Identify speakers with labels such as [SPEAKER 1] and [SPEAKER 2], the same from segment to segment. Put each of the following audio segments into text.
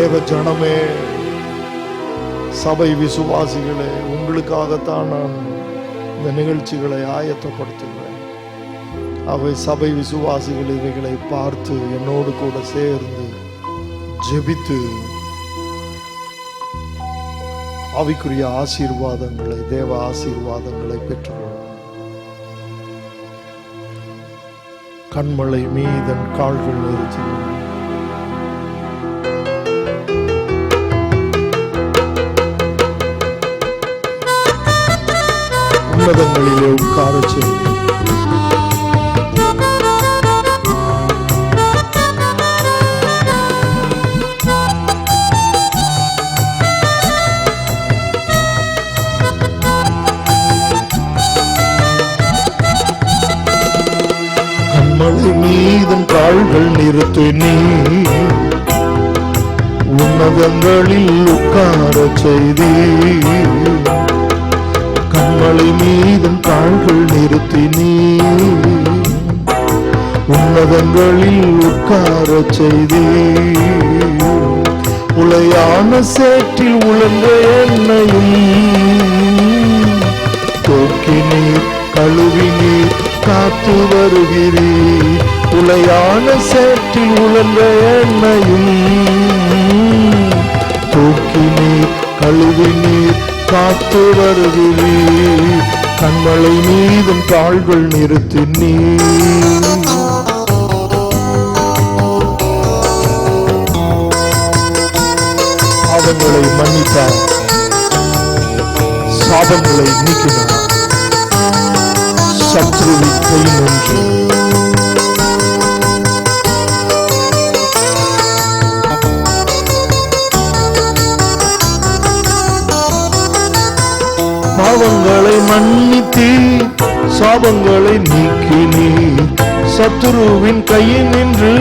[SPEAKER 1] தேவ ஜனமே, சபை விசுவாசிகளே, உங்களுக்காகத்தான் நான் இந்த நிகழ்ச்சிகளை ஆயத்தப்படுத்துகிறேன். அவை சபை விசுவாசிகள் இவைகளை பார்த்து என்னோடு கூட சேர்ந்து ஜெபித்து ஆவிக்குரிய ஆசீர்வாதங்களை, தேவ ஆசீர்வாதங்களை பெற்றுள்ளோம். கண்மலை மீதன் கால்கள் நிறுத்தி உன்னதங்களிலே உட்கார செய்து கண்மலை மீதன் கால்கள் நிறுத்து நீ உன்னதங்களில் உட்கார செய்தி. கண்மலை மீதன் கால்கள் நிறுத்தி நீ உன்னதங்களில் உட்கார செய்தி. உளையான சேற்றில் உழந்த எண்ணெயும் தூக்கி நீர் கழுவி நீர் காத்து வருகிறீர். உளையான சேற்றில் உழந்த எண்ணெயும் தூக்கி நீர் கழுவி நீர் காத்து வருகிறீர். கண்மலை மீதும் கால்கள் நிறுத்தி நீர் பாவங்களை மன்னித்தார், சாபங்களை நீக்கினார், சத்ருவின் கை நின்று பாவங்களை மன்னித்து சாபங்களை நீக்கினீ. சத்துருவின் கையில் நின்று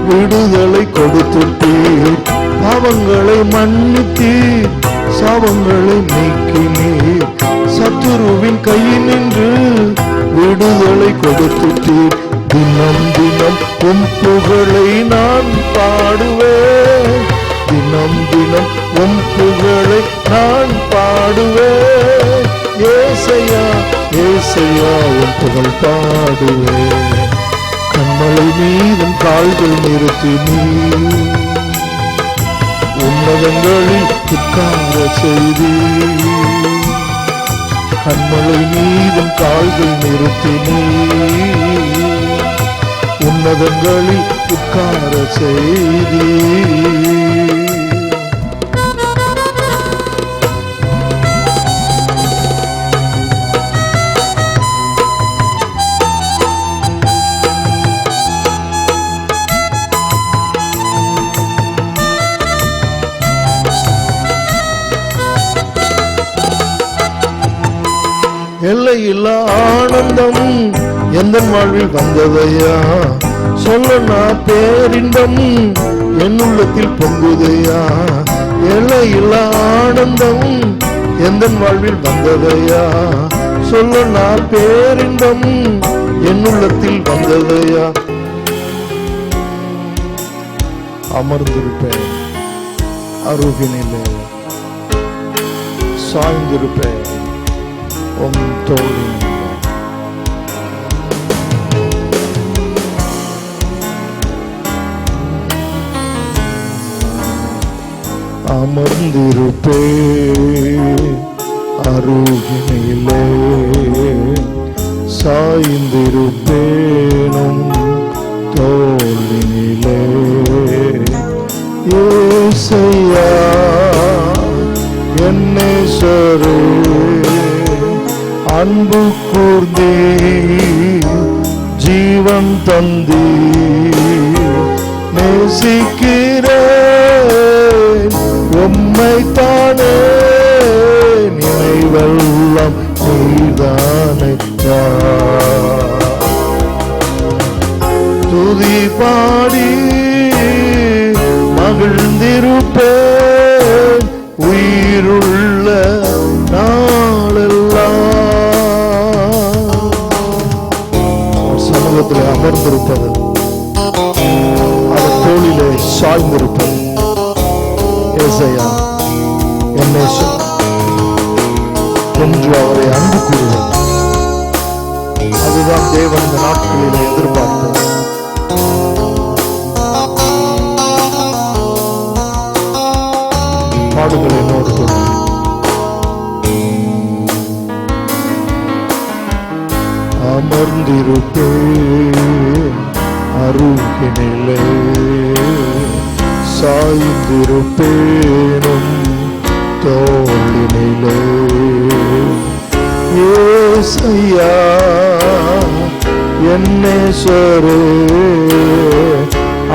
[SPEAKER 1] விடுதலை கொடுத்துட்டீர். பாவங்களை மன்னித்து சாபங்களை நீக்கினீர். சத்துருவின் கையில் நின்று விடுதலை கொடுத்துட்டீர். தினம் தினம் உம் புகழை நான் பாடுவேன். தினம் தினம் உம் புகழை நான் பாடுவேன். ஏசையா ஏசையா உம் புகழ் பாடுவேன். கண்மலை மீதும் கால்கள் நிறுத்தி நீ உன்னதங்களில் உட்கார செய்தி. கண்மலை மீதும் கால்கள் நிறுத்தி நீ உன்னதங்களில் உட்கார செய்தி. எல்லையில்லா ஆனந்தம் எந்த வாழ்வில் வந்ததையா, சொல்ல நான் பேரின்பம் என் உள்ளத்தில் பொங்குதையா. எல்லையில்லா ஆனந்தம் எந்த வாழ்வில் வந்ததையா, சொல்ல நான் பேரின்பம் என் உள்ளத்தில் வந்ததையா. அமர்ந்திருப்பேன் அருகினிலே, சாய்ந்திருப்பேன் உம் தோளில். அமர்ந்திருப்பேன் அருகினிலே, சாய்ந்திருப்பேனும் தோளினிலே. ஏசையா என் நேசரே, அன்பு கூர்ந்தே ஜீவன் தந்தே நேசிக்கிறேன் உம்மை தானே. நினைவெல்லாம் நீதானையா. துதி பாடி மகிழ்ந்திருப்பேன் உயிருள்ள நாளெல்லாம். சமூகத்தில் அமர்ந்திருப்பது, அவர் தோளிலே சாய்ந்திருப்பது, ஏசாயா என் நேசர் என்று அவரை அன்பு கூறுவார். அதுதான் தேவன் இந்த நாட்களில் எதிர்பார்த்தது. பாடுகள் என்னோடு கூட. அமர்ந்திருப்பேன் அருகினிலே, சாய்ந்திருப்பேனும் தோளினிலே. ஏசையா என் நேசரே,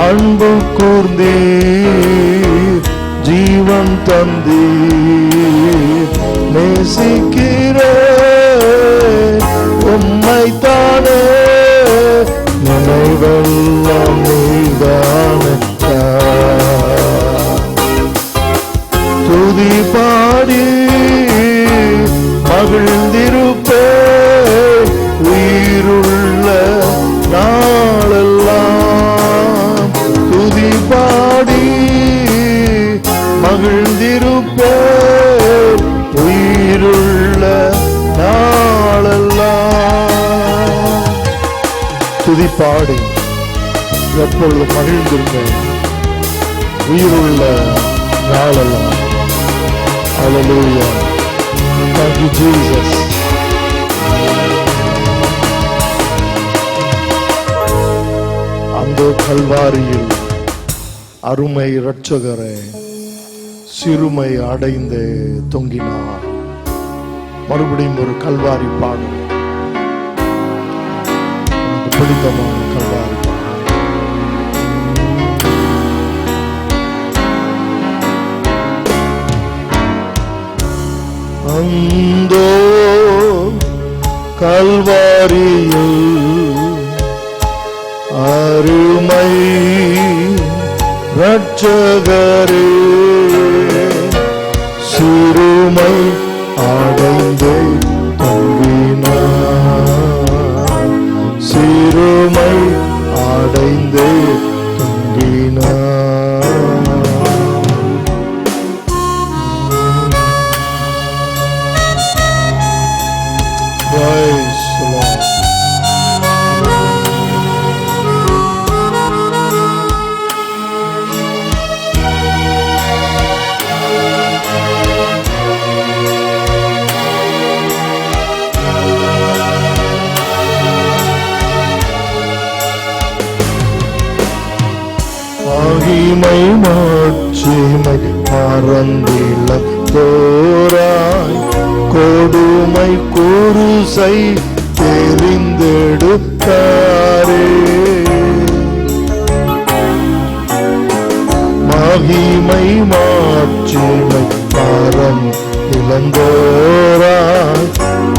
[SPEAKER 1] அன்பு கூர்ந்தீர், ஜீவன் தந்தீர், நேசிக்கிறேன் உம்மைத்தானே, நினைவெல்லாம் நீதானே. துதி பாடி மகிழ்ந்திருப்பேன் உயிருள்ள நாளெல்லாம். துதி பாடி மகிழ்ந்திருப்பேன் உயிருள்ள நாளெல்லாம். துதி பாடி எப்பொழுது மகிழ்ந்திருப்பேன் உயிருள்ள நாளெல்லாம். Hallelujah. Thank you, Jesus. அந்த கல்வாரியில் அருமை இரட்சகரே சிறுமை அடைந்து தொங்கினார். மறுபடியும் ஒரு கல்வாரி பாடல், எனக்கு பிடித்தமான கல்வாரி பாடல். அந்தோ கல்வாரியில் அருமை இரட்சகரே சிறுமை அடைந்து தொங்கினார், சிறுமை அடைந்து தொங்கினார். Praise the Lord. மகிமை மாட்சிமை மறந்தில தோராய், கொடுமை குருசை தெரிந்தெடுத்தாரே. மகிமை மாட்சிமை மறம் இளந்தோராய்,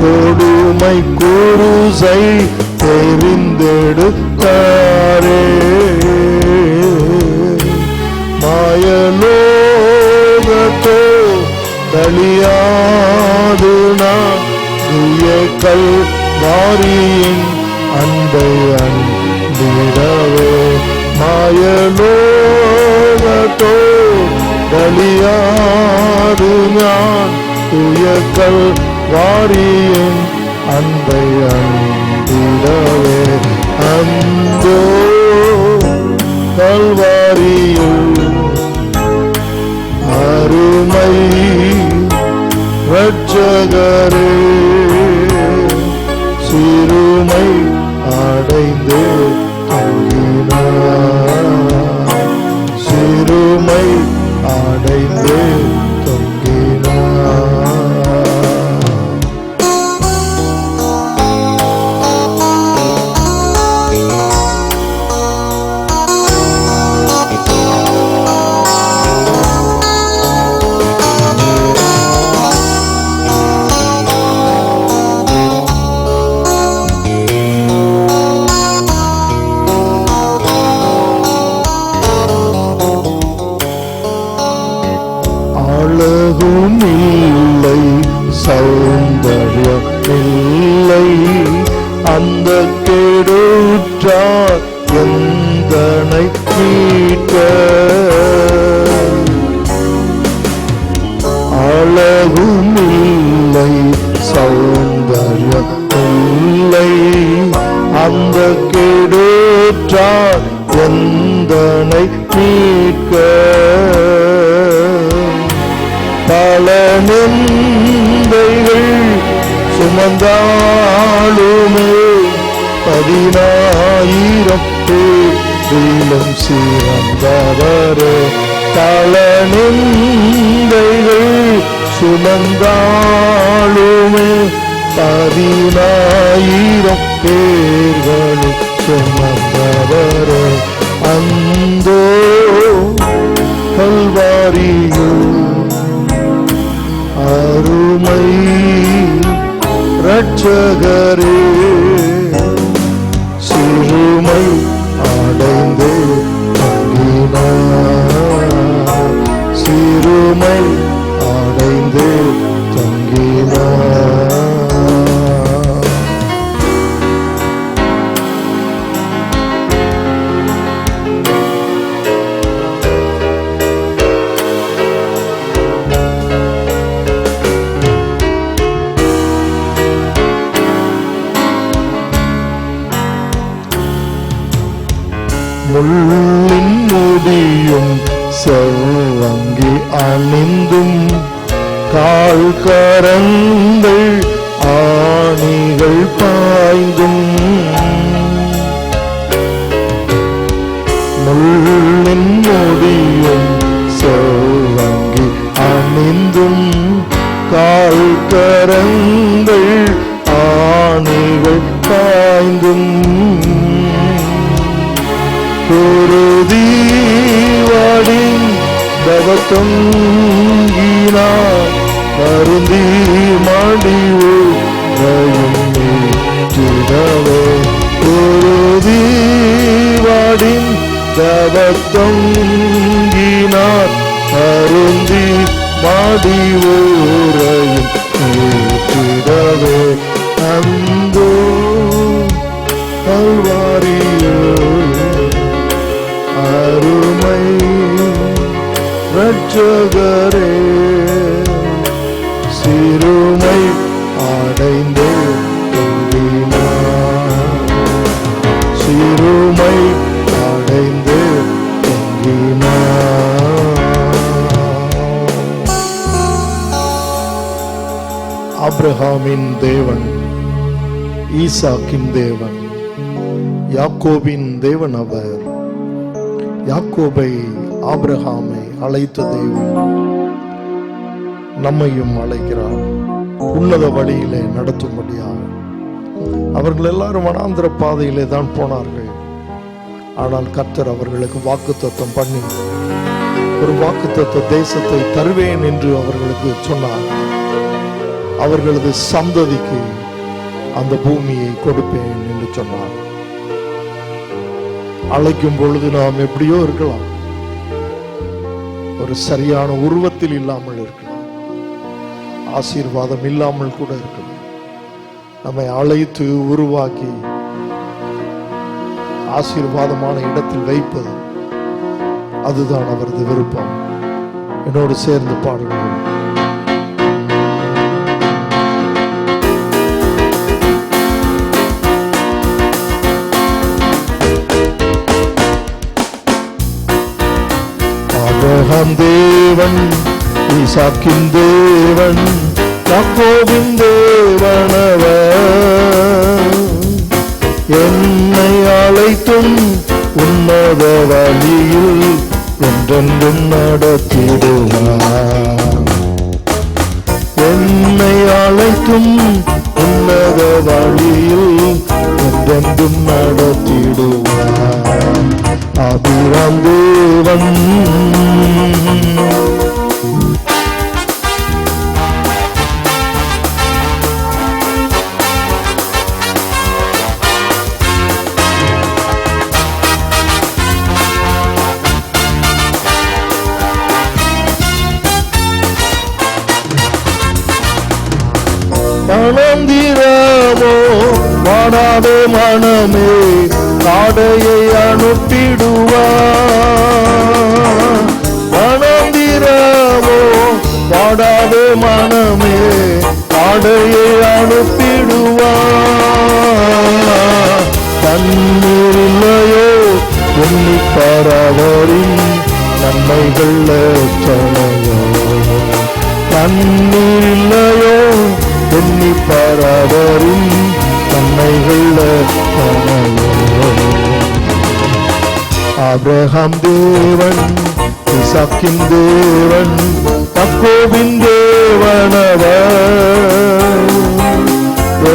[SPEAKER 1] கொடுமை குருசை தெரிந்தெடுத்தாரே. மாயலோகத்தோ தளியாது நான் துயக்கல் வாரியின் அன்பை அன்பிடவே. மாயலோகத்தோ தளியாது நான் துயக்கல் வாரியின் அன்பை அன்பிடவே. அந்தோ கல்வாரியில் அருமை இரட்சகரே சிறுமை அடைந்து தொங்கினார், சிறுமை அடைந்து தொங்கினார். மீட்க பல நிந்தைகள் சுமந்தாலுமே 10,000 பேரிலும் சிறந்தவரே. பல நிந்தைகள் சுமந்தாலுமே 10,000 பேர்களும் சுமந்தவரே. அந்தோ கல்வாரியில் அருமை இரட்சகரே, சிறுமை அடைந்து தங்கினார், சிறுமை அடைந்து தங்கினார். முள்ளின் முடியும் செவ்வங்கி அணிந்தும் கால் கரங்கள் ஆணிகள் பாய்ந்தும், முள்ளின் முடியும் செவ்வங்கி அணிந்தும் கால் கரங்கள் ஆணிகள் பாய்ந்தும், குருதீவாடின் தவத்தொங்கினார் மருந்தி மாடிவு ரயுமே. குருதீவாடின் தவத்தொங்கினார் மருந்தி மாடிவு ரயுமே. அந்தோ கல்வாரியே அருமை இரட்சகரே, சிறுமை அடைந்து தங்கினார், சிறுமை அடைந்து தங்கினார். ஆபிரகாமின் தேவன், ஈசாக்கின் தேவன், யாக்கோபின் தேவன் அவர். யாக்கோபை ஆபிரகாமை அழைத்த தேவன் நம்மையும் அழைக்கிறார் உன்னத வழியிலே நடத்தும்படியாக. அவர்கள் எல்லாரும் வனாந்திர பாதையிலே தான் போனார்கள். ஆனால் கர்த்தர் அவர்களுக்கு வாக்குத்தத்தம் பண்ணி ஒரு வாக்குத்தத்த தேசத்தை தருவேன் என்று அவர்களுக்கு சொன்னார். அவர்களது சந்ததிக்கு அந்த பூமியை கொடுப்பேன் என்று சொன்னார். அழைக்கும் பொழுது நாம் எப்படியோ இருக்கலாம், ஒரு சரியான உருவத்தில் இல்லாமல் இருக்கலாம், ஆசீர்வாதம் இல்லாமல் கூட இருக்கலாம். நம்மை அழைத்து உருவாக்கி ஆசீர்வாதமான இடத்தில் வைப்பது, அதுதான் அவரது விருப்பம். என்னோடு சேர்ந்து பாடுங்கள். ஆபிரகாம் தேவன், ஈசாக்கின் தேவன், யாக்கோபின் தேவனவர். என்னை அழைத்தும் உன்னத வழியில் என்றென்றும் நடத்திடுவார். என்னை அழைத்தும் உன்னத வழியில் என்றென்றும் நடத்திடுவார். ஆபிரகாம் தேவன், மனந்திரமோ வாடாதே மனமே காடையை அனுப்பிடுவார். மனந்திரமோ வாடாதே மனமே காடையை அனுப்பிடுவார். தண்ணீர் இல்லையோ எண்ணி பரவரின் நன்மைகள் எத்தனையோ, தண்ணீர் இல்லையோ எண்ணி பாராதரின் நன்மைகள் எத்தனையோ. ஆபிரகாம் தேவன், இசாக்கின் தேவன், யாக்கோபின் தேவனவர்,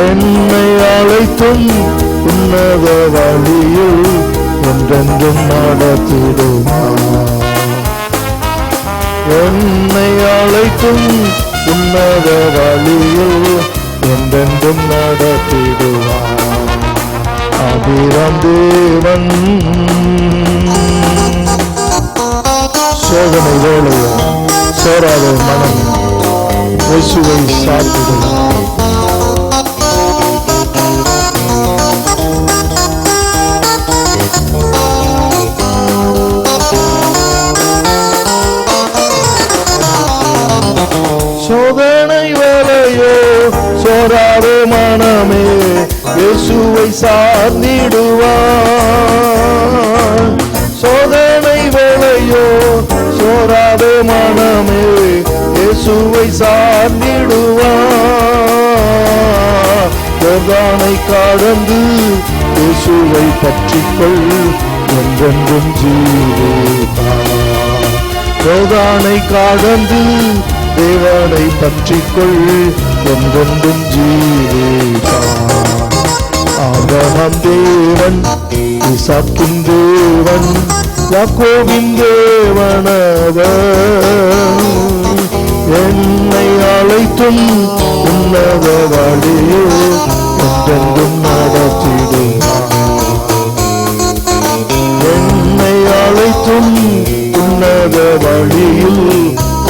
[SPEAKER 1] என்னை அழைத்தும் உன்னத வழியில் என்றென்றும் நடத்திடுவார். என்னை அழைத்தும் உன்னத வழியில் என்றென்றும் நடத்திடுவார். ஆபிரகாம் தேவன். சோதனை வேளையோ சோராத மனம் இயேசுவை சாப்பிடும். சோதனை வேளையோ சோராத மனமே இயேசுவை சார்ந்திடுவார். சோதனை வேளையோ சோராத மனமே இயேசுவை சார்ந்திடுவார். யோர்தானை கடந்து இயேசுவை பற்றிக்கொள், என்றென்றும் ஜீவிப்பார். யோர்தானை கடந்து தேவனை பற்றிக்கொள், என்றென்றும் ஜீவிப்பார். ஆபிரகாம் தேவன், இசாக்கின் தேவன், யாக்கோபின் தேவனவர், என்னை அழைத்தும் உன்னத வழியில் என்றென்றும் நடத்திடுவார். என்னை அழைத்தும் உன்னத வழியில்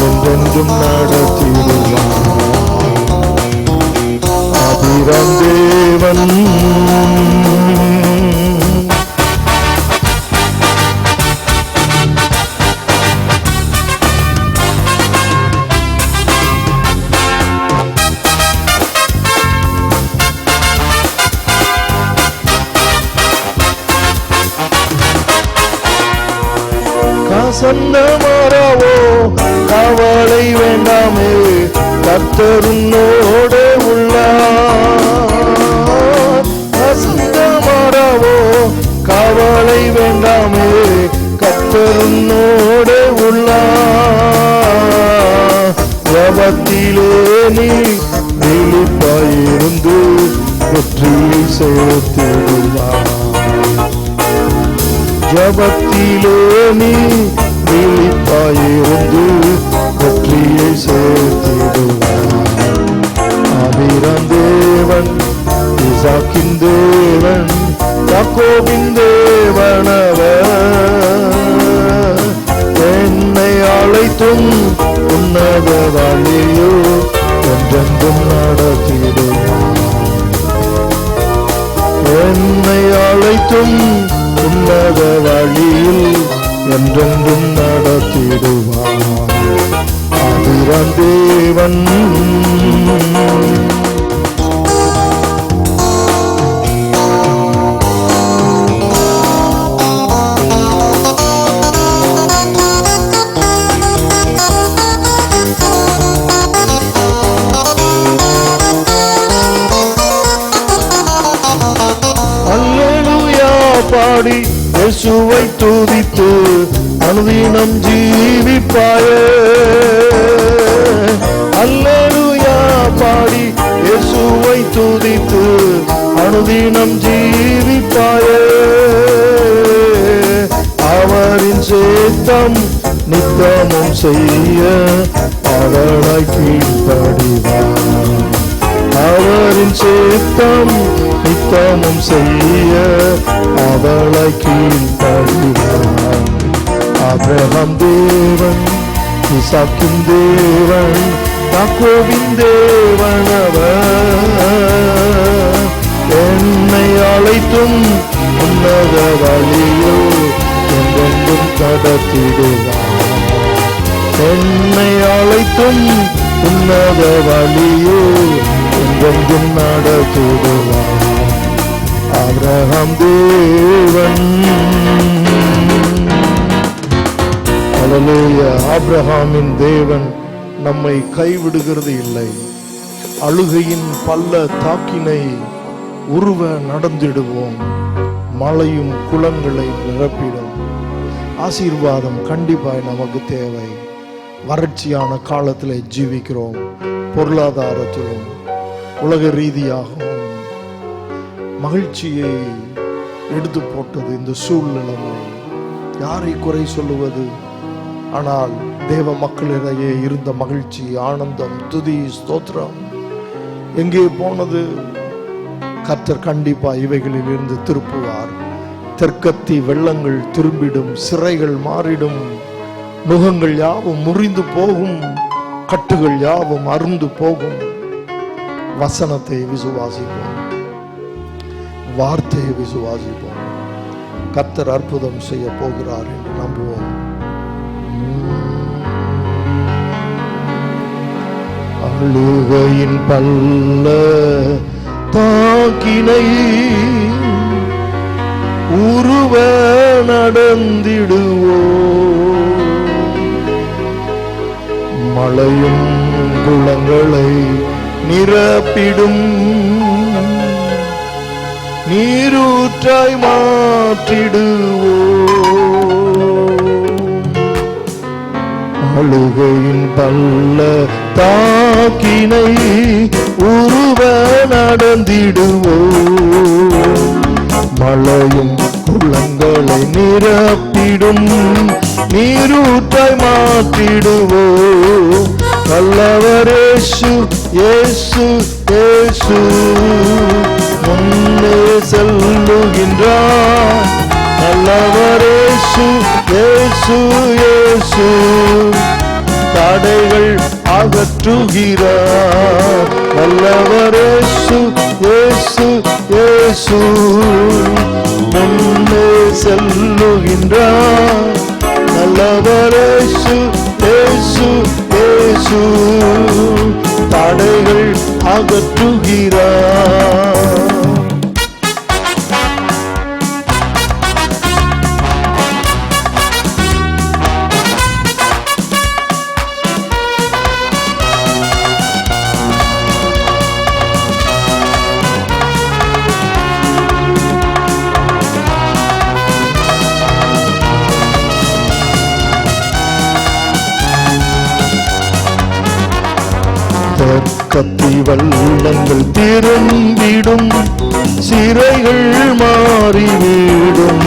[SPEAKER 1] என்றென்றும் நடத்திடுவார். ஆபிரகாம் தேவன். சந்தமாராவோ கவலை வேண்டாமே, கர்த்தர் உன்னோடு உள்ளார். சந்தமாராவோ கவலை வேண்டாமே, கர்த்தர் உன்னோடு உள்ளார். ஜபத்திலே நீ விழிப்பாயிருந்து வெற்றியை சேர்த்திடுவார். ஜபத்திலே நீ விழிப்பாயிருந்து வெற்றியை சேர்த்திடுவார். ஆபிரகாம் தேவன், இசாக்கின் தேவன், யாக்கோபின் தேவனவர், என்னை அழைத்தும் உன்னத வழியோ என்றென்றும் நடத்திடுவார். என்னை அழைத்தும் உன்னத வழியில் என்றென்றும் நடத்திடுவார். ஆபிரகாம் தேவன். பாடி இயேசுவை துதித்து அனுதினம் ஜீவிப்பாயே. அல்லேலூயா பாடி இயேசுவை துதித்து அனுதினம் ஜீவிப்பாயே. அவரின் சேத்தம் நித்தமும் செய்ய அவராய் கீழ்ப்படிவார். அவரின் சேத்தம் நித்தமும் செய்ய அவளை கீழ்ப்படிவார். ஆபிரகாம் தேவன், இசாக்கின் தேவன், யாக்கோபின் தேவனவர், என்னை அழைத்தும் உன்னத வழியில் என்றென்றும் நடத்திடுவார். என்னை அழைத்தும் உன்னத வழியில் என்றென்றும் நடத்திடுவார். ஆபிரகாம் தேவன். அல்லேலூயா. ஆபிரகாமின் தேவன் நம்மை கைவிடுகிறது இல்லை. அழுகையின் பள்ள தாக்கினை உருவ நடந்திடுவோம். மழையும் குளங்களை நிரப்பிடும். ஆசீர்வாதம் கண்டிப்பாய் நமக்கு தேவை. வறட்சியான காலத்தில் ஜீவிக்கிறோம். பொருளாதாரத்திலும் உலக ரீதியாகவும் மகிழ்ச்சியை எடுத்து போட்டது இந்த சூழ்நிலைமை. யாரை குறை சொல்லுவது? ஆனால் தேவ மக்களிடையே இருந்த மகிழ்ச்சி, ஆனந்தம், துதி, ஸ்தோத்திரம் எங்கே போனது? கர்த்தர் கண்டிப்பா இவைகளில் இருந்து திருப்புவார். தெற்கத்தி வெள்ளங்கள் திரும்பிடும், சிறைகள் மாறிடும், நுகங்கள் யாவும் முறிந்து போகும், கட்டுகள் யாவும் அருந்து போகும். வசனத்தை விசுவாசிப்போம், வார்த்தையை விசுவாசிப்போம். கர்த்தர் அற்புதம் செய்ய போகிறார் என்று நம்புவோம். அழுகையின் பல்ல தாக்கினை உருவ நடந்திடுவோ. மழையும் குளங்களை நிரப்பிடும், நீரூற்றாய் மாற்றிடுவோ. அழுகையின் பல்ல தாக்கினை உருவ நடந்திடுவோ. மழையும் குளங்களை நிரப்பிடும், நீரூற்றாய் மாற்றிடுவோ. நல்லவர் இயேசு, இயேசு, இயேசு முன்னே செல்லுகின்றார். நல்லவர் இயேசு, இயேசு, இயேசு தடைகள் அகற்றுகிறார். நல்லவர் இயேசு, இயேசு, இயேசு முன்னே செல்லுகின்றார். நல்லவர் இயேசு, இயேசு, இயேசு தடைகள் அகற்றுகிறார். கத்தி வல்லங்கள் திரும்பிடும், சிறைகள் மாறிவிடும்,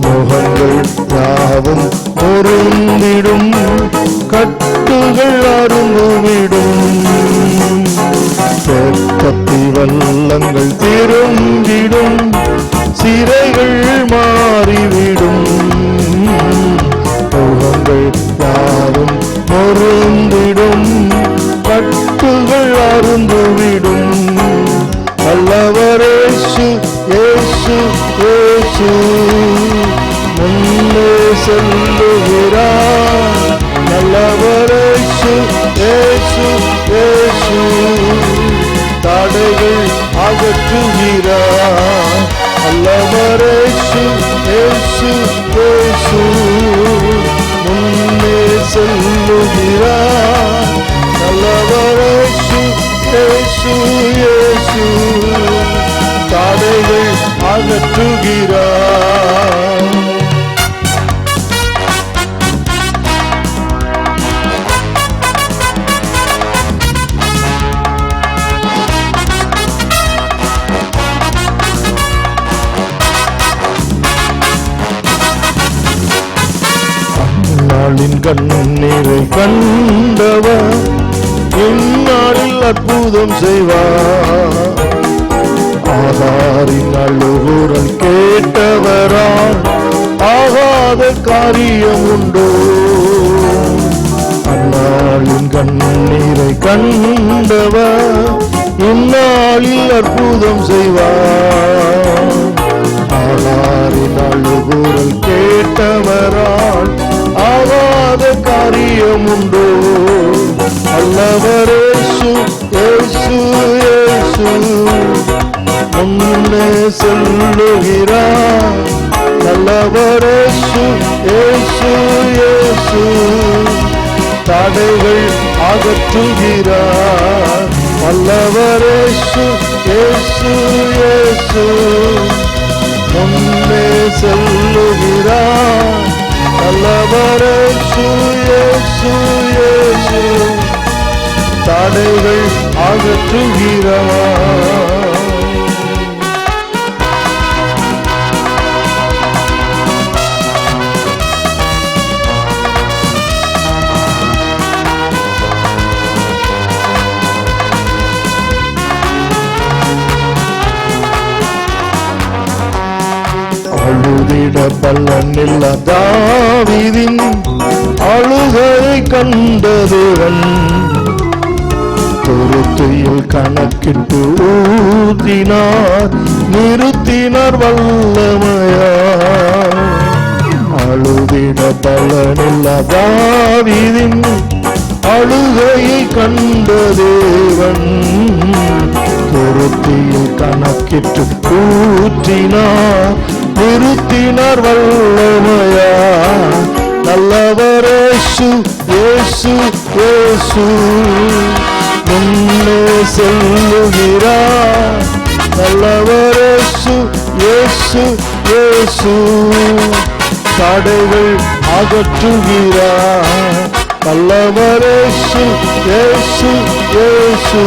[SPEAKER 1] முகங்கள் யாவும் பொருந்திடும், கட்டுகள் அருந்துவிடும். கத்தி வல்லங்கள் திரும்பிடும், சிறைகள் மாறிவிடும், முகங்கள் யாவும் பொருந்திடும், கட்டுகள் அருந்துவிடும். நல்லவர் இயேசு, இயேசு, இயேசு முன்னே செல்லுகிறார். நல்லவர் இயேசு, இயேசு, இயேசு தடைகள் அகற்றுகிறார். நல்லவர் இயேசு, இயேசு, இயேசு முன்னே செல்லுகிறார். நல்லவர் இயேசு, இயேசு, இயேசு தடைகள் அகற்றுகிறார். அந்நாளின் கண்ணீரை கண்டவர் இந்நாளில் அற்புதம் செய்வார். ஆதாரின் அழுகுரல் கேட்டவரால் ஆகாத காரியம் உண்டோ. அந்நாளின் கண்ணீரை கண்டவர் இந்நாளில் அற்புதம் செய்வார். ஆதாரின் அழுகுரல் கேட்டவரால் ஆகாத காரியம் உண்டோ. நல்லவர் இயேசு, இயேசு, இயேசு முன்னே செல்லுகிறார். நல்லவர் இயேசு இயேசு இயேசு தடைகள் அகற்றுகிறார். நல்லவர் இயேசு இயேசு இயேசு முன்னே செல்லுகிறார். நல்லவர் இயேசு இயேசு இயேசு தடைகள் அகற்றுகிறார். அழுதிட பலனில்ல தாவீதின் அழுகை கண்ட தேவன் பொறுத்தையில் கணக்கிட்டு ஊதினார் நிறுத்தினார் வல்லமையார். அழுதிட பலனில்ல தாவீதின் அழுகையை கண்ட தேவன் பொறுத்தையில் கணக்கிட்டு ஊற்றினார் நிறுத்தினார் வல்லமையார். நல்லவர் இயேசு இயேசு இயேசு முன்னே செல்லுகிறார். நல்லவர் இயேசு இயேசு இயேசு தடைகள் அகற்றுகிறார். நல்லவர் இயேசு இயேசு இயேசு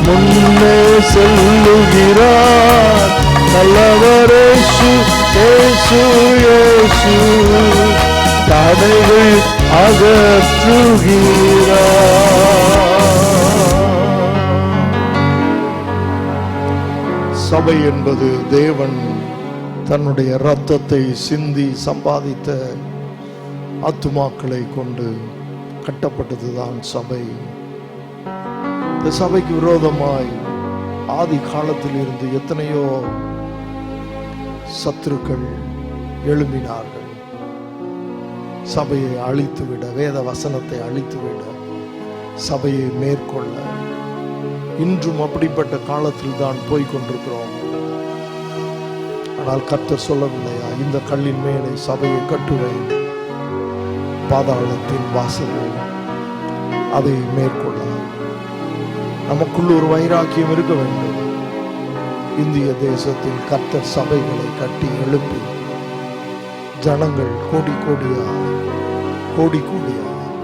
[SPEAKER 1] முன்னே செல்லுகிறார். நல்லவர் இயேசு இயேசு இயேசு தடைகள் அகற்றுகிறார். சபை என்பது தேவன் தன்னுடைய இரத்தத்தை சிந்தி சம்பாதித்த ஆத்துமாக்களை கொண்டு கட்டப்பட்டதுதான் சபை. இந்த சபைக்கு விரோதமாய் ஆதி காலத்தில் இருந்து எத்தனையோ சத்துருக்கள் எழும்பினார்கள். சபையை அழித்துவிட, வேத வசனத்தை அழித்துவிட, சபையை மேற்கொள்ள. இன்றும் அப்படிப்பட்ட காலத்தில் தான் போய்கொண்டிருக்கிறோம். ஆனால் கர்த்தர் சொல்லவில்லையா, இந்த கல்லின் மேலே சபையை கட்டுவேன், பாதாளத்தின் வாசல்கள் அதை மேற்கொள்ள. நமக்குள்ள ஒரு வைராக்கியம் இருக்க வேண்டும். இந்திய தேசத்தில் கர்த்தர் சபைகளை கட்டி எழுப்பி ஜனங்கள் கோடி கோடியா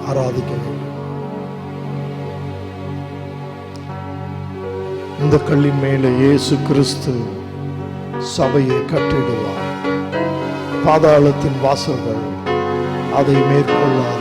[SPEAKER 1] ஆராதிக்க வேண்டும். இந்த கல்லின் மேலே இயேசு கிறிஸ்து சபையை கட்டிடுவார். பாதாளத்தின் வாசல்கள் அதை மேற்கொள்ளாது.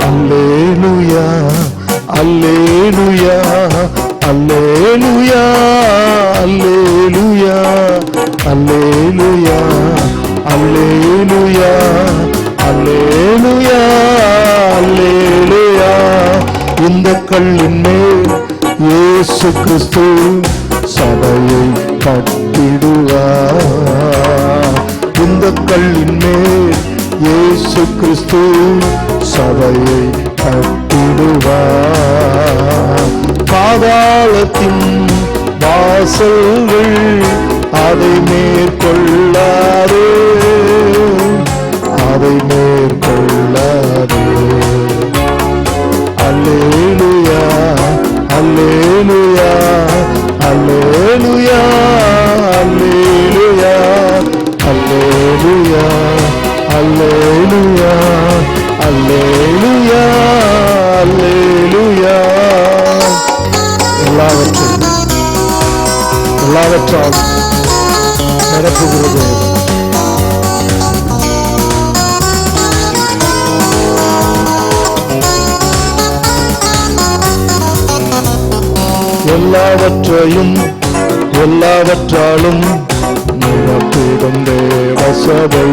[SPEAKER 1] அல்லேலூயா அல்லேலூயா அல்லேலூயா அல்லேலூயா அல்லேலூயா அல்லேலூயா அல்லேலூயா. இந்த கல்லின் மேல் இயேசு கிறிஸ்து சபையை கட்டிடுவார். இந்த கல்லின் மேல் இயேசு கிறிஸ்து சபையை கட்டிடுவார். பாதாளத்தின் வாசல்கள் அதை மேற்கொள்ளாது, அதை மேற்கொள்ளாது. அல்லேலூயா அல்லேலூயா அல்லேலூயா அல்லேலூயா அல்லேலூயா அல்லேலூயா அல்லேலூயா அல்லேலூயா. எல்லாவற்றால் நிரப்புகிறது. எல்லாவற்றாலும் நிரப்பிடும் தேவ சபை.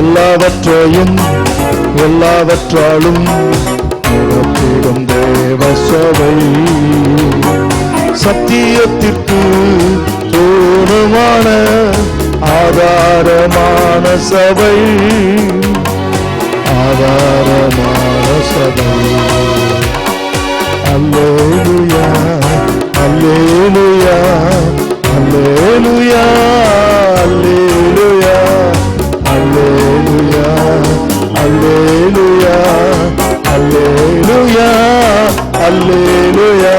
[SPEAKER 1] எல்லாவற்றையும் எல்லாவற்றாலும் நிரப்பிடும் தேவ சபை, சத்தியத்திற்கு தூணுமான ஆதாரமான சபை, ஆதாரமான சபை. அல்லேலூயா அல்லேலூயா அல்லேலூயா அல்லேலூயா அல்லேலூயா அல்லேலூயா அல்லேலூயா அல்லேலூயா.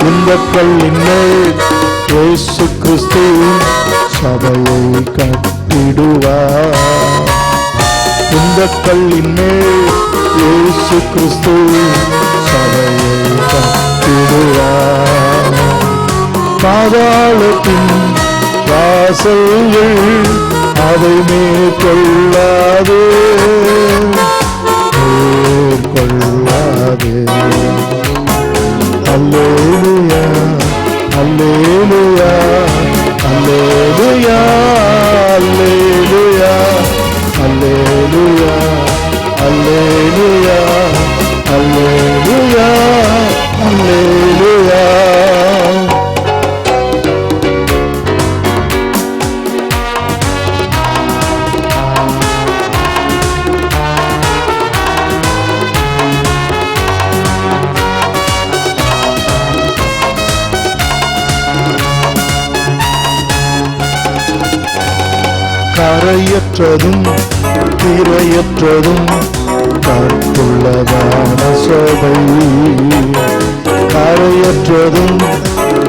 [SPEAKER 1] இந்த கல்லின் மேல் இயேசு கிறிஸ்து சபையை கட்டிடுவார். இந்த கல்லின் மேல் இயேசு கிறிஸ்து சபையை கட்டிடுவார். பாதாளத்தின் வாசல்கள் அதை மேற்கொள்ளாது மேற்கொள்ளாது. அல்லேலூயா அல்லேலூயா அல்லேலூயா அல்லேலூயா அல்லேலூயா அல்லேலூயா அல்லேலூயா அல்லேலூயா. கரையற்றதும் திரையற்றதும் கட்டுள்ளதான சபை, கரையற்றதும்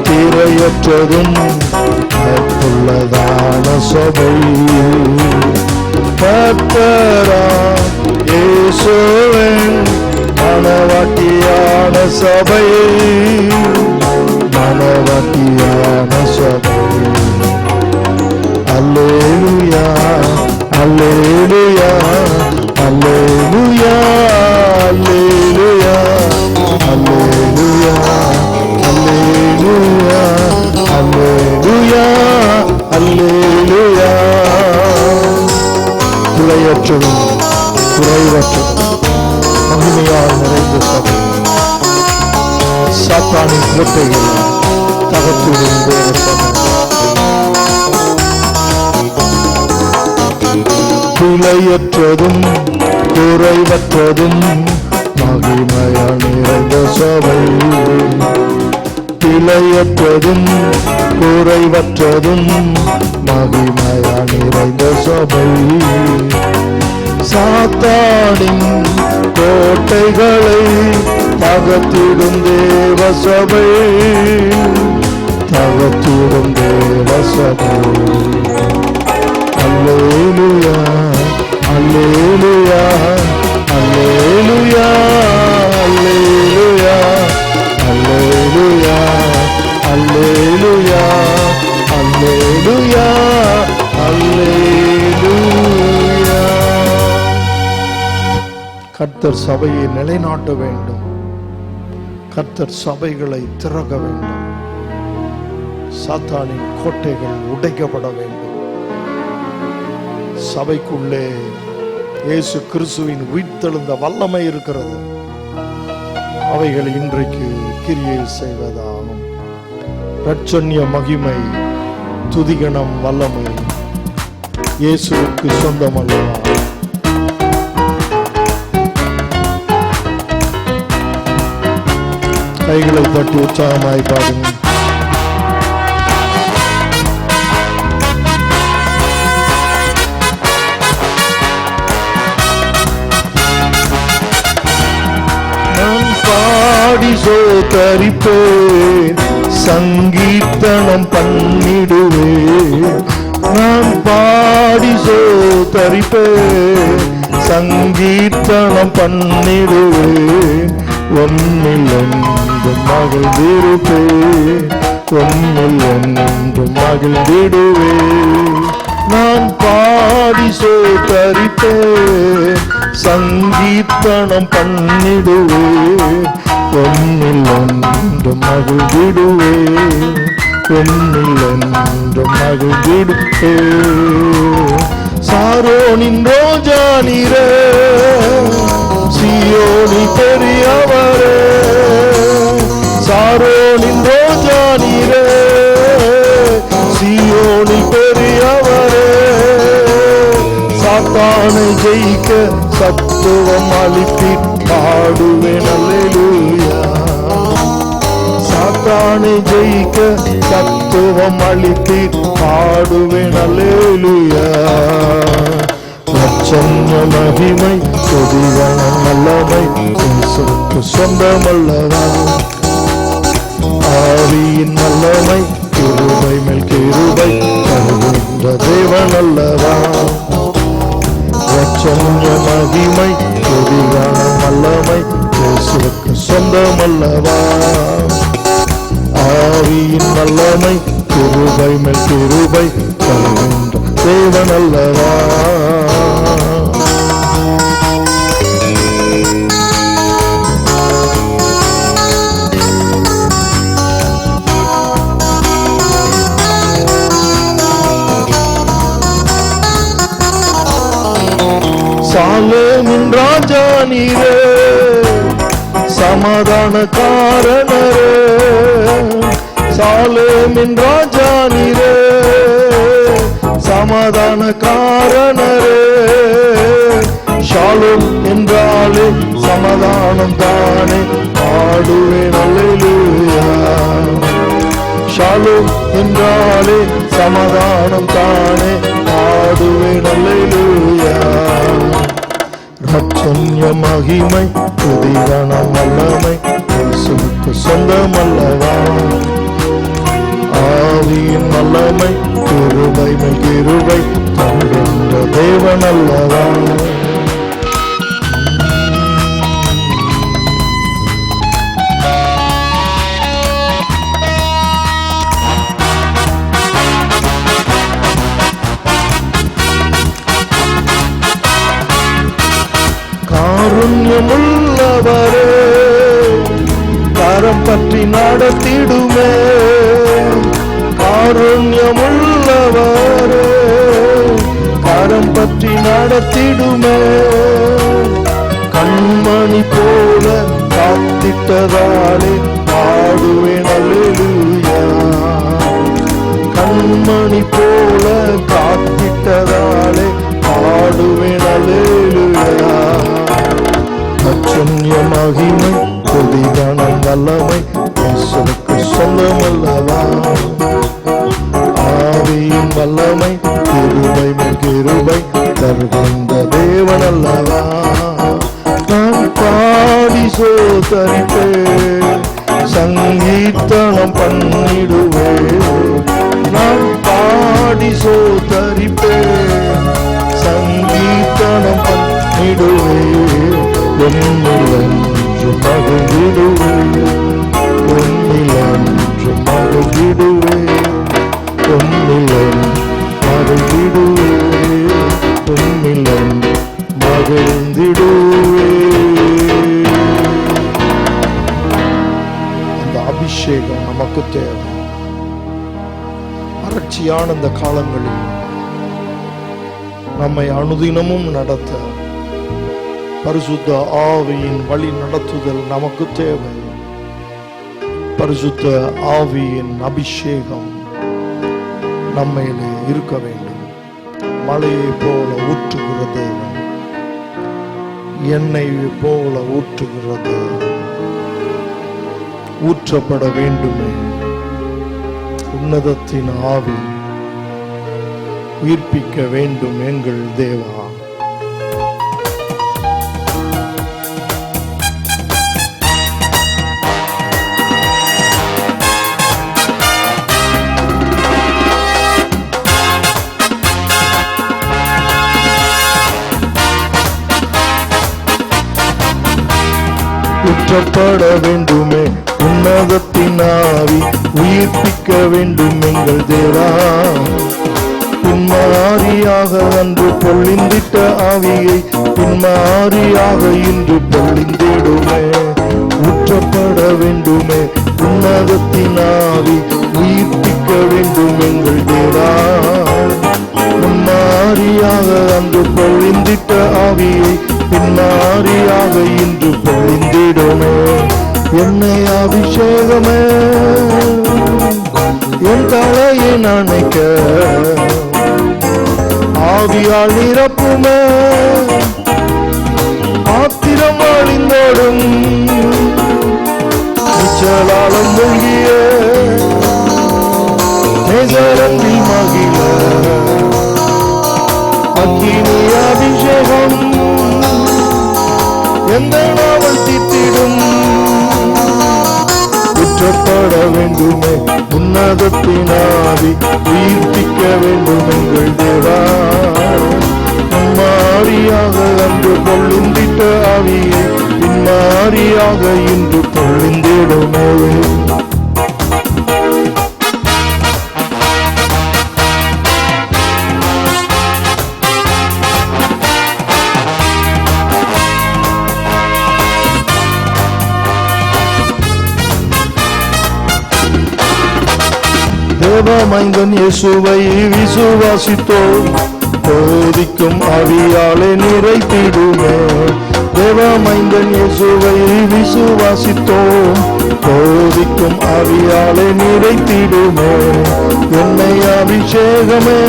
[SPEAKER 1] திரையற்றதும் கட்டுள்ளதான சபை. கர்த்தராம் இயேசுவின் மணவாட்டியான சபை, மணவாட்டியான சபை. அல்லேலூயா அல்லேலூயா அல்லேலூயா அல்லேலூயா அல்லேலூயா அல்லேலூயா அல்லேலூயா அல்லேலூயா. குறையற்றதும் குறைவற்றதும் மகிமையால் நிறைந்த சபை, சாத்தானின் கோட்டைகள் தகர்த்திடும் தேவ சபை. பிழையற்றதும் குறைவற்றதும் மகிமையால் நிறைந்த சபை, பிழையற்றதும் குறைவற்றதும் மகிமையால் நிறைந்த சபை. சாத்தானின் கோட்டைகளை தகர்த்திடும் தேவ சபை, தகர்த்திடும் தேவ சபை. அல்லேலூயா அல்லேலூயா அல்லேலூயா அல்லேலூயா அல்லேலூயா அல்லேலூயா அல்லேலூயா அல்லேலூயா. கர்த்தர் சபையை நிலைநாட்ட வேண்டும். கர்த்தர் சபைகளை திறக்க வேண்டும். சாத்தானின் கோட்டைகள் உடைக்கப்பட வேண்டும். சபைக்குள்ளே இயேசு கிறிஸ்துவின் உயிர்த்தெழுந்த வல்லமை இருக்கிறது. அவைகள் இன்றைக்கு கிரியை செய்வதாகும். இரட்சண்ய மகிமை துதிகணம் வல்லமை இயேசுவுக்கு சொந்தமல்லவா? கைகளை தட்டி உற்சாகமாய் பாடுங்க. சோதரிப்பேன், சங்கீர்த்தனம் பண்ணிடுவேன். நான் பாடி சோதரிப்பேன், சங்கீர்த்தனம் பண்ணிடுவேன். ஒன்னில் என்றும் மகிழ்ந்திருப்பேன், ஒன்னில் என்றும் மகிழ்ந்திடுவேன். நான் பாடி சோதரிப்பேன், சங்கீர்த்தனம் பண்ணிடுவேன். ஒன்னில் என்றும் மகிழ்ந்திடுவேன், ஒன்னில் என்றும் மகிழ்ந்திடுவேன். சாரோனின் ரோஜா நீரே, சீயோனி பெரியவரே. சாரோனின் ரோஜா நீரே, சீயோனி பெரியவரே. சாத்தானை ஜெயிக்க சத்துவம் அளிப்பீர், பாடுவேன் அல்லேலூயா. சாத்தானை ஜெயிக்க சத்துவம் அளிப்பீர், பாடுவேன் அல்லேலூயா. லட்சண மகிமை துதியான வல்லமை இயேசுவுக்கு சொந்தமல்லவா. ஆவியின் வல்லமை கிருபை மேல் கிருபை தருகின்ற தேவன் அல்லவா. லட்சண மகிமை துதியான வல்லமை இயேசுவுக்கு சொந்தமல்லவா. ஆவியின் வல்லமை கிருபை மேல் கிருபை தருகின்ற தேவன் அல்லவா. சாலேமின் ராஜா நீரே, சமாதான காரணரே. சாலேமின் ராஜா நீரே, சமாதான காரணரே. ஷாலோம் என்றாலே சமாதானம் தானே, பாடுவேன் அல்லேலூயா. ஷாலோம் என்றாலே சமாதானம் தானே, பாடுவேன் அல்லேலூயா. ரட்சண்ய மகிமை துதியான வல்லமை இயேசுவுக்கு சொந்தமல்லவா. ஆவியின் வல்லமை கிருபை மேல் கிருபை தருகின்ற தேவன் அல்லவா. காருண்யமுள்ளவரே, கரம் பற்றி நடத்திடுமே. காருண்யமுள்ளவரே, கரம் பற்றி நடத்திடுமே. கண்மணி போல காத்திட்டதாலே பாடுவேன் அல்லேலூயா. கண்மணி போல காத்திட்டதாலே பாடுவேன் அல்லேலூயா. லட்சண்ய மகிமை துதியான வல்லமை இயேசுவுக்கு சொந்தமல்லவா. ஆவியின் வல்லமை கிருபை மேல் கிருபை தருகின்ற தேவன் அல்லவா. நான் பாடி சோதரிப்பேன், சங்கீர்த்தனம் பண்ணிடுவேன். நான் பாடி சோதரிப்பேன், சங்கீர்த்தனம் பண்ணிடுவேன். ஒன்னிலன்று மகிழ்ந்திடுவேன், ஒன்னிலன்று மகிழ்ந்திடுவேன், ஒன்னிலன் மகிழ்ந்திடுவேன், ஒன்னிலன் மகிழ்ந்திடுவேன். அந்த அபிஷேகம் நமக்கு தேவை. வறட்சியான இந்த காலங்களில் நம்மை அனுதினமும் நடத்த பரிசுத்த ஆவியின் வழி நடத்துதல் நமக்கு தேவை. பரிசுத்த ஆவியின் அபிஷேகம் நம்மையிலே இருக்க வேண்டும். மழையை போல ஊற்றுகிற தேவன், எண்ணெயை போல ஊற்றுகிற தேவன், ஊற்றப்பட வேண்டுமே. உன்னதத்தின் ஆவி உயிர்ப்பிக்க வேண்டும் எங்கள் தேவா. ஊற்றப்பட வேண்டுமே உன்னதத்தின் ஆவி, உயிர்ப்பிக்க வேண்டும் எங்கள் தேவா. பின்மாரியாக அன்று பொழிந்திட்ட ஆவியை பின்மாரியாக இன்று பொழிந்திடுமே. ஊற்றப்பட வேண்டுமே உன்னதத்தின் ஆவி, உயிர்ப்பிக்க வேண்டும் எங்கள் தேவா. பின்மாரியாக முன்மாரியாக அன்று பொழிந்திட்ட ஆவியை பின்மாரியாக இன்று பொழிந்திடுமே. என்னை அபிஷேகமே என் தலையை நனைக்க ஆவியால் நிரப்புமே. ஆத்திரம் அழிந்தோடும் நிச்சலாலம் மூழ்கிய நேசரந்தி மகிழ அக்கினி அபிஷேகம் எந்த நாவல் தீத்திடும். குற்றப்பட வேண்டுமே உன்னதத்தின் ஆவி உயிர்ப்பிக்க வேண்டும் எங்கள் தேவா. முன்மாரியாக அன்று பொழிந்திட்ட ஆவியை பின்மாரியாக இன்று பொழிந்திடுமே. தேவமைந்தன் இயேசுவை விசுவாசித்தோம் போதிக்கும் ஆவியாலே நிறைத்திடுமே. தேவமைந்தன் இயேசுவை விசுவாசித்தோம் போதிக்கும் ஆவியாலே நிறைத்திடுமே. என்னை அபிஷேகமே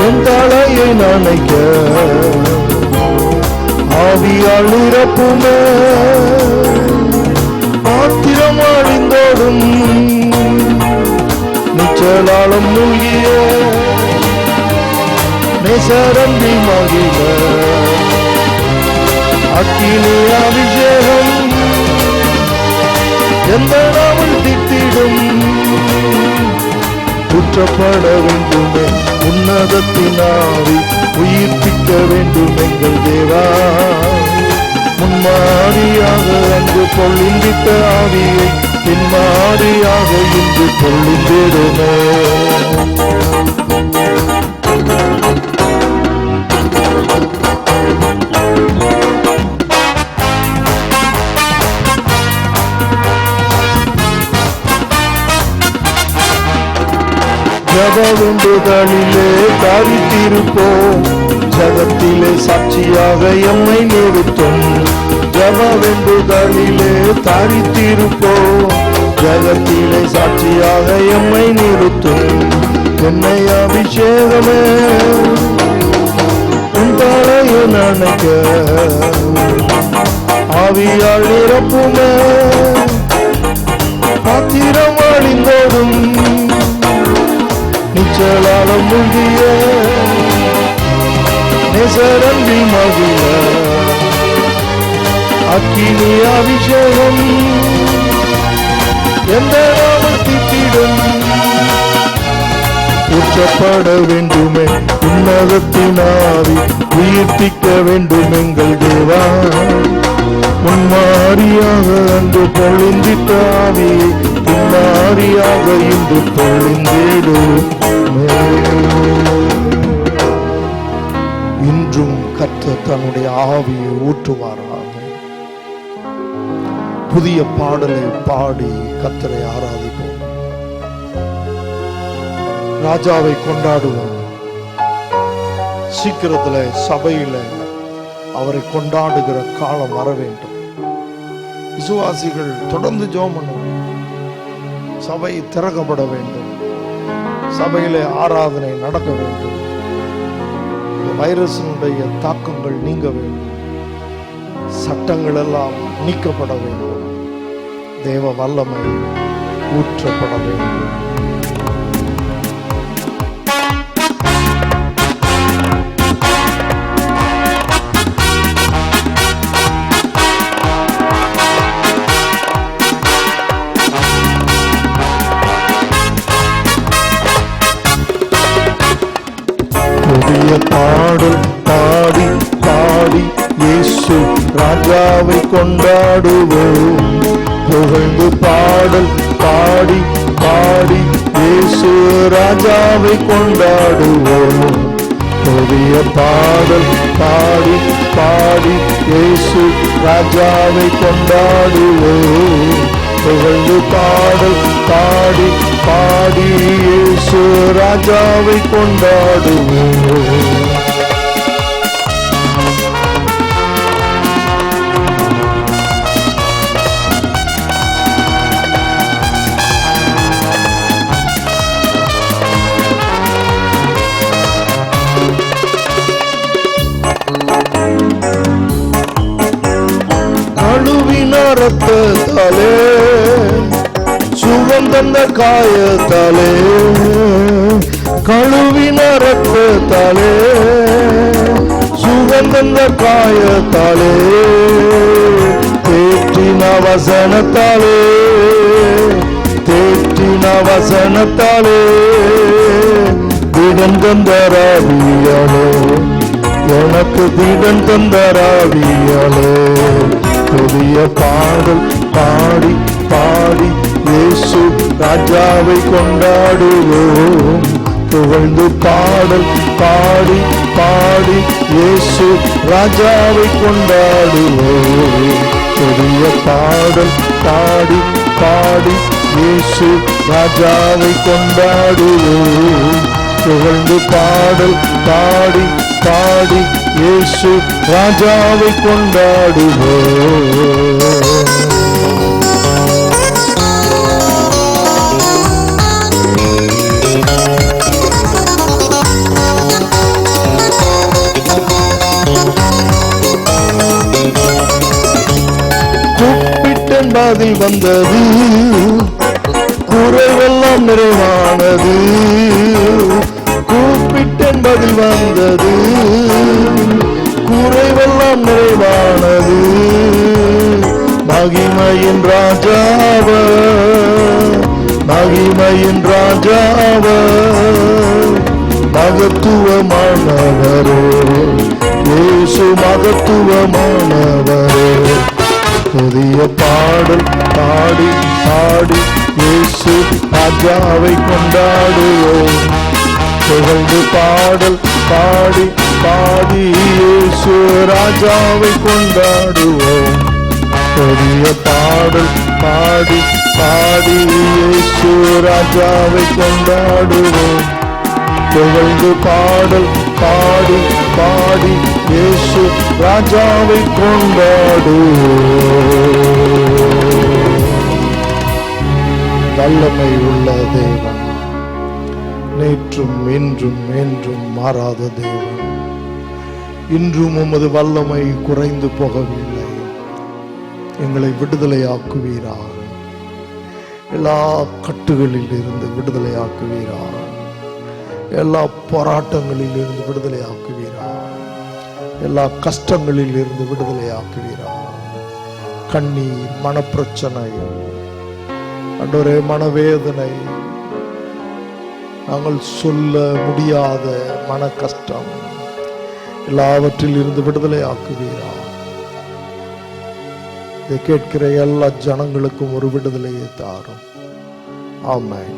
[SPEAKER 1] என் தலையை நனைக்க ஆவியால் நிரப்புமே. ஆத்திரம் அழிந்தோடும் நிச்சலாலம் மூழ்கிய நேசரந்தி மகிழ அக்கினி அபிஷேகம் எந்த நாவல் தித்திடும். குற்றப்பட வேண்டுமே உன்னதத்தின் ஆவி உயிர்ப்பிக்க வேண்டும் எங்கள் தேவா. முன்மாரியாக அன்று பொழிந்திட்ட ஆவியை பின்மாரியாக இன்று பொழிந்திடுமே. ஜப வேண்டுதலிலே தாவித்திருப்போம் ஜகத்திலே சாட்சியாக எம்மை நிறுத்தும். ஜப வேண்டுதலிலே தாரித்திருப்போம் ஜகத்திலே சாட்சியாக எம்மை நிறுத்தும். என்னை அபிஷேகமே உன் தலையை நனைக்க ஆவியால் நிரப்புமே. ஆத்திரம் அழிந்தோடும் நிச்சலாலம் மூழ்கிய நேசரந்தி மகிழ அக்கினி அபிஷேகம் எந்த நாவல் தீத்திடும். உச்சப்பட வேண்டுமே உன்னதத்தின் ஆவி உயிர்ப்பிக்க வேண்டும் எங்கள் தேவா. முன்மாரியாக அன்று பொழிந்திட்ட ஆவியை பின்மாரியாக இன்று பொழிந்திடுமே. இன்றும் கர்த்தர் தன்னுடைய ஆவியை ஊற்றுவாராக. புதிய பாடலை பாடி கர்த்தரை ஆராதிப்போம். ராஜாவை கொண்டாடுவோம். சீக்கிரத்துல சபையில அவரை கொண்டாடுகிற காலம் வர வேண்டும். விசுவாசிகள் தொடர்ந்து ஜெபம் பண்ணுவோம். சபை திறக்கப்பட வேண்டும். சபையிலே ஆராதனை நடக்க வேண்டும். வைரஸினுடைய தாக்கங்கள் நீங்க வேண்டும். சட்டங்கள் எல்லாம் நீக்கப்பட வேண்டும். தேவ வல்லமை ஊற்றப்பட வேண்டும். புதிய பாடல் பாடி பாடி இயேசு ராஜாவை கொண்டாடுவோம். புகழ்ந்து பாடல் பாடி பாடி இயேசு ராஜாவை கொண்டாடுவோம். புதிய பாடல் பாடி பாடி இயேசு ராஜாவை கொண்டாடுவோம். புகழ்ந்து பாடல் பாடி பாடி இயேசு இயேசு ராஜாவை கொண்டாடுவோம். ரத்தத்தாலே சுகந்தந்த காயத்தாலே, கழுவின ரத்தத்தாலே சுகந்தந்த காயத்தாலே, தேற்றின வசனத்தாலே தேற்றின வசனத்தாலே, திடன் தந்தராவியாலே எனக்கு திடன் தந்தராவியாலே, புதிய பாடல் பாடி பாடி இயேசு ராஜாவை கொண்டாடுவோம். புகழ்ந்து பாடல் பாடி பாடி இயேசு ராஜாவை கொண்டாடுவோம். புதிய பாடல் பாடி பாடி இயேசு ராஜாவை கொண்டாடுவோம். புகழ்ந்து பாடல் பாடி பாடி இயேசு ராஜாவை கொண்டாடுவோம். கூப்பிட்டேன் பதில் வந்தது, குறைவெல்லாம் நிறைவானது. கூப்பிட்டேன் பதில் வந்தது, குறைவெல்லாம் நிறைவானது. மகிமையின் ராஜாவ மகிமையின் ராஜாவ மகத்துவமானவரே இயேசு மகத்துவமானவரே. புதிய பாடல் பாடி பாடி இயேசு ராஜாவை கொண்டாடுவோம். புகழ்ந்து பாடல் பாடி பாடி இயேசு ராஜாவை கொண்டாடுவோம். புதிய பாடல் பாடி பாடி இயேசு ராஜாவை கொண்டாடுவோம். புகழ்ந்து பாடல் பாடி பாடி இயேசு ராஜாவை கொண்டாடுவோம். வல்லமை உள்ள தேவன், நேற்றும் இன்றும் என்றும் மாறாத தேவன், இன்றும் உமது வல்லமை குறைந்து போகவில்லை. எங்களை விடுதலையாக்குவீராக, எல்லா கட்டுகளில் இருந்து விடுதலையாக்குவீராக, எல்லா போராட்டங்களில் இருந்து விடுதலையாக்குவீராக, எல்லா கஷ்டங்களில் இருந்து விடுதலையாக்குவீராக. கண்ணீர், மனப்பிரச்சனை, அன்றொரு மனவேதனை, நாங்கள் சொல்ல முடியாத மன கஷ்டம், எல்லாவற்றில் இருந்து விடுதலை ஆக்குவீரா. இதை கேட்கிற எல்லா ஜனங்களுக்கும் ஒரு விடுதலையை தாரும். ஆமென்.